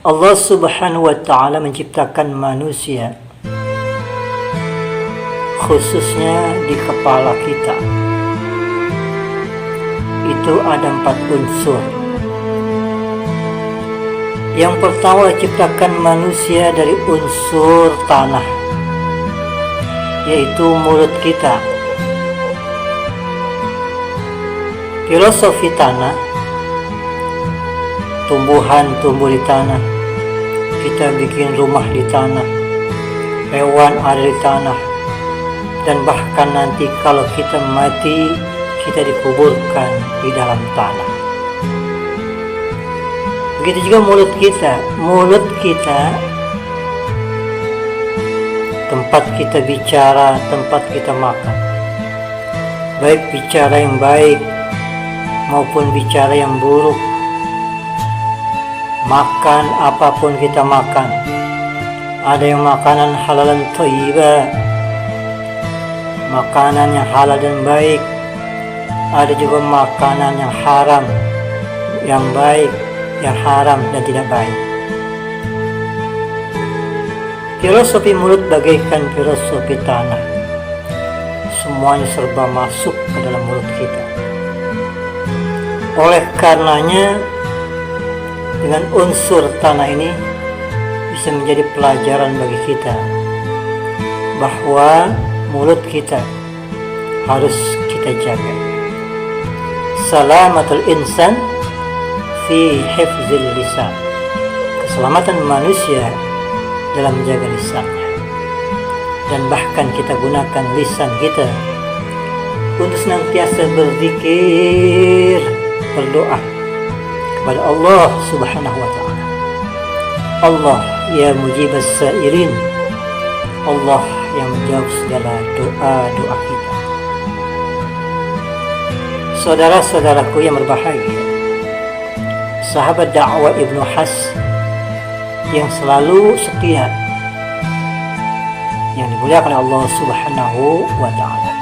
Allah Subhanahu wa Ta'ala menciptakan manusia, khususnya di kepala kita. Itu ada 4 unsur. Yang pertama, diciptakan manusia dari unsur tanah, yaitu mulut kita. Filosofi tanah, tumbuhan tumbuh di tanah, kita bikin rumah di tanah, hewan ada di tanah, dan bahkan nanti kalau kita mati, kita dikuburkan di dalam tanah. Begitu juga mulut kita. Mulut kita tempat kita bicara, tempat kita makan. Baik bicara yang baik maupun bicara yang buruk. Makan apapun kita makan. Ada yang makanan halalan thayyibah, makanan yang halal dan baik. Ada juga makanan yang haram, yang baik, yang haram dan tidak baik. Filosofi mulut bagaikan filosofi tanah. Semuanya serba masuk ke dalam mulut kita. Oleh karenanya, dengan unsur tanah ini bisa menjadi pelajaran bagi kita bahwa mulut kita harus kita jaga. Salamatul insan fi hifzil lisan. Keselamatan manusia dalam menjaga lisannya. Dan bahkan kita gunakan lisan kita untuk senantiasa berzikir, berdoa kepada Allah Subhanahu wa Ta'ala. Allah ya mujibas sa'irin, Allah yang menjawab segala doa-doa kita. Saudara-saudaraku yang berbahagia, sahabat dakwah Ibnu Has yang selalu setia, yang dimuliakan Allah Subhanahu wa Ta'ala.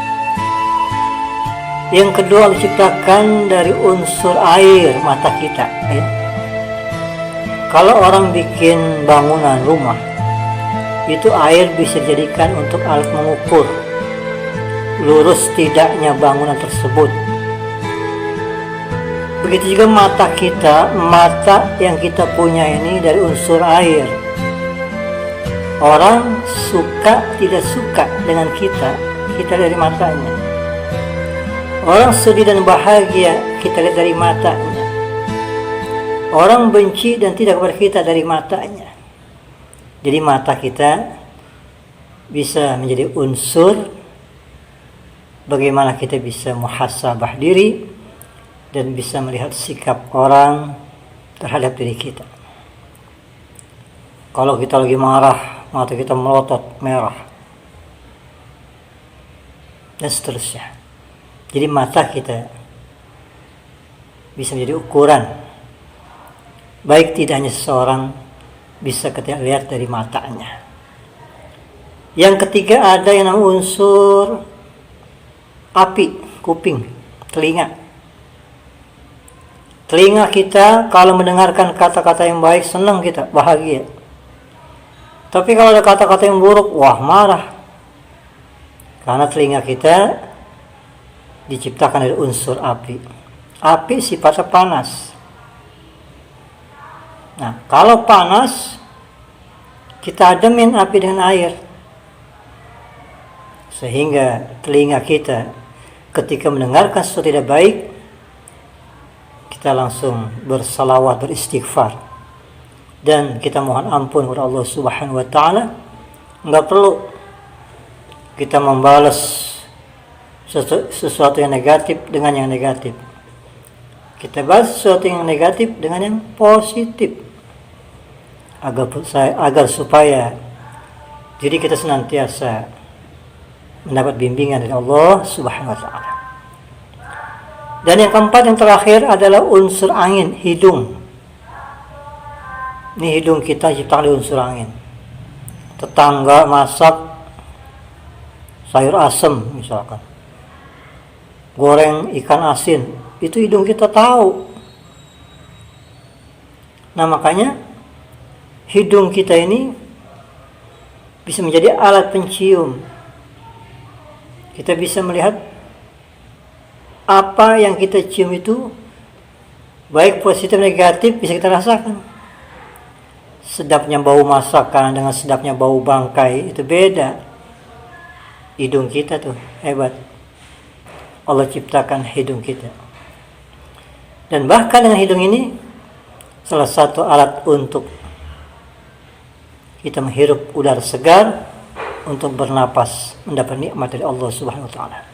Yang kedua, diciptakan dari unsur air mata kita. Kalau orang bikin bangunan rumah, itu air bisa dijadikan untuk alat mengukur lurus tidaknya bangunan tersebut. Begitu juga mata kita, mata yang kita punya ini dari unsur air. Orang suka tidak suka dengan kita dari matanya. Orang sedih dan bahagia, kita lihat dari matanya. Orang benci dan tidak kepada kita dari matanya. Jadi mata kita bisa menjadi unsur bagaimana kita bisa muhasabah diri dan bisa melihat sikap orang terhadap diri kita. Kalau kita lagi marah, mata kita melotot merah, dan seterusnya. Jadi mata kita bisa menjadi ukuran. Baik tidaknya seseorang bisa kita lihat dari matanya. Yang ketiga, ada yang namanya unsur api, kuping, telinga. Telinga kita kalau mendengarkan kata-kata yang baik, senang kita, bahagia. Tapi kalau ada kata-kata yang buruk, wah marah. Karena telinga kita diciptakan dari unsur api. Api sifatnya panas. Nah, kalau panas, kita ademin api dengan air. Sehingga telinga kita ketika mendengarkan sesuatu tidak baik, kita langsung bersalawat, beristighfar. Dan kita mohon ampun kepada Allah Subhanahu wa Ta'ala. Enggak perlu kita membalas sesuatu yang negatif dengan yang negatif. Kita bahas sesuatu yang negatif dengan yang positif, agar supaya jadi kita senantiasa mendapat bimbingan dari Allah Subhanahu wa Ta'ala. Dan yang keempat, yang terakhir adalah unsur angin, hidung. Ini hidung kita diciptakan dari unsur angin. Tetangga masak sayur asem misalkan, goreng ikan asin, itu hidung kita tahu. Nah makanya hidung kita ini bisa menjadi alat pencium. Kita bisa melihat apa yang kita cium itu, baik positif negatif, bisa kita rasakan. Sedapnya bau masakan dengan sedapnya bau bangkai itu beda. Hidung kita tuh hebat. Allah ciptakan hidung kita. Dan bahkan dengan hidung ini salah satu alat untuk kita menghirup udara segar untuk bernapas, mendapat nikmat dari Allah Subhanahu wa taala.